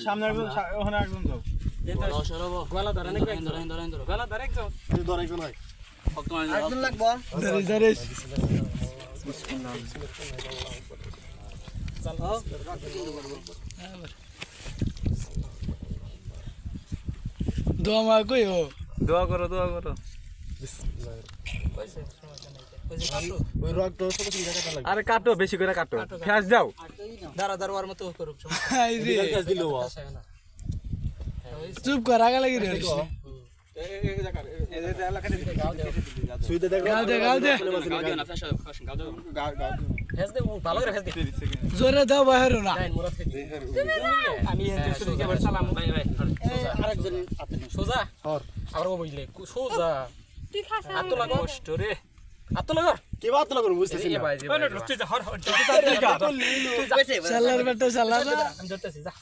সামনে ওখানে একজন যাও গলা ধরে নাকি গলা ধরে একজন ধরে একজন হয় একজন লাগবো দোয়া কই ও দোয়া করো ওই রক তো ছোট ছোট জায়গাটা লাগে আরে কাটো বেশি করে কাটো ফ্যাস দাও দাঁড়া দাঁড়ার মতো করুক আই রে ফ্যাস দিলো চুপ কর আগা লাগি রে সুইতে দেখো গাল দে ফেস দে ভালো করে ফেস দে জোরে দাও বাহির না আমি এতে শুধু কেবল সালাম ভাই আরেকজন সোজা আর ও বুঝলে সোজা ঠিক আছে আতো লাগো কষ্ট রে আতো লাগো কি বাত লাগো বুঝতেছি না ভাই তুই যা হর সালার বেটা সালার আমি ধরতেছি যা